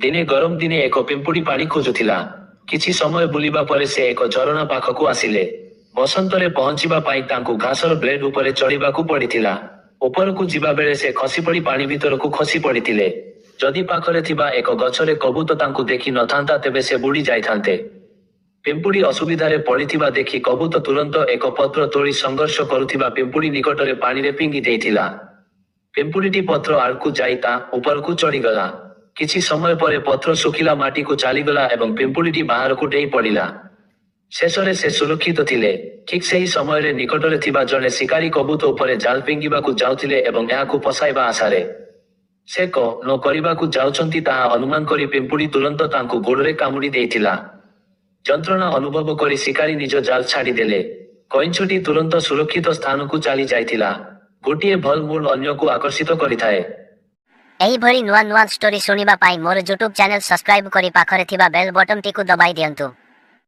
ଦିନେ ଗରମ ଦିନେ ଏକ ପିମ୍ପୁଡ଼ି ପାଣି ଖୋଜୁଥିଲା। କିଛି ସମୟ ବୁଲିବା ପରେ ସେ ଏକ ଝରଣା ପାଖକୁ ଆସିଲେ। ବସନ୍ତରେ ପହଞ୍ଚିବା ପାଇଁ ତାଙ୍କୁ ଘାସର ବ୍ଲେଡ୍ ଉପରେ ଚଢ଼ିବାକୁ ପଡ଼ିଥିଲା। ଉପରକୁ ଯିବା ବେଳେ ସେ ଖସିପଡ଼ି ପାଣି ଭିତରକୁ ଖସି ପଡ଼ିଥିଲେ। ଯଦି ପାଖରେ ଥିବା ଏକ ଗଛରେ କବୁତ ତାଙ୍କୁ ଦେଖି ନଥାନ୍ତା ତେବେ ସେ ବୁଡ଼ି ଯାଇଥାନ୍ତେ। ପିମ୍ପୁଡ଼ି ଅସୁବିଧାରେ ପଡ଼ିଥିବା ଦେଖି କବୁତ ତୁରନ୍ତ ଏକ ପତ୍ର ତୋଳି ସଂଘର୍ଷ କରୁଥିବା ପିମ୍ପୁଡ଼ି ନିକଟରେ ପାଣିରେ ଫିଙ୍ଗି ଦେଇଥିଲା। ପିମ୍ପୁଡ଼ିଟି ପତ୍ର ଆଡ଼କୁ ଯାଇ ତା ଉପରକୁ ଚଢ଼ିଗଲା। କିଛି ସମୟ ପରେ ପତ୍ର ଶୁଖିଲା ମାଟିକୁ ଚାଲିଗଲା ଏବଂ ପିମ୍ପୁଡ଼ିଟି ବାହାରକୁ ଡେଇଁ ପଡ଼ିଲା। ଶେଷରେ ସେ ସୁରକ୍ଷିତ ଥିଲେ। ଠିକ୍ ସେହି ସମୟରେ ନିକଟରେ ଥିବା ଜଣେ ଶିକାରୀ କବୁତ ଉପରେ ଜାଲ ଫିଙ୍ଗିବାକୁ ଯାଉଥିଲେ ଏବଂ ଏହାକୁ ଫସାଇବା ଆଶାରେ ସେ ନ କରିବାକୁ ଯାଉଛନ୍ତି ତାହା ଅନୁମାନ କରି ପିମ୍ପୁଡ଼ି ତୁରନ୍ତ ତାଙ୍କୁ ଗୋଡ଼ରେ କାମୁଡ଼ି ଦେଇଥିଲା। ଯନ୍ତ୍ରଣା ଅନୁଭବ କରି ଶିକାରୀ ନିଜ ଜାଲ ଛାଡ଼ିଦେଲେ। କଇଁଛଟି ତୁରନ୍ତ ସୁରକ୍ଷିତ ସ୍ଥାନକୁ ଚାଲି ଯାଇଥିଲା। ଗୋଟିଏ ଭଲ ମୁଡ୍ ଅନ୍ୟକୁ ଆକର୍ଷିତ କରିଥାଏ। ଏହିଭଳି ନୂଆ ନୂଆ ଷ୍ଟୋରି ଶୁଣିବା ପାଇଁ ମୋର ୟୁଟ୍ୟୁବ୍ ଚ୍ୟାନେଲ ସବସ୍କ୍ରାଇବ୍ କରି ପାଖରେ ଥିବା ବେଲ୍ ବଟନଟିକୁ ଦବାଇ ଦିଅନ୍ତୁ।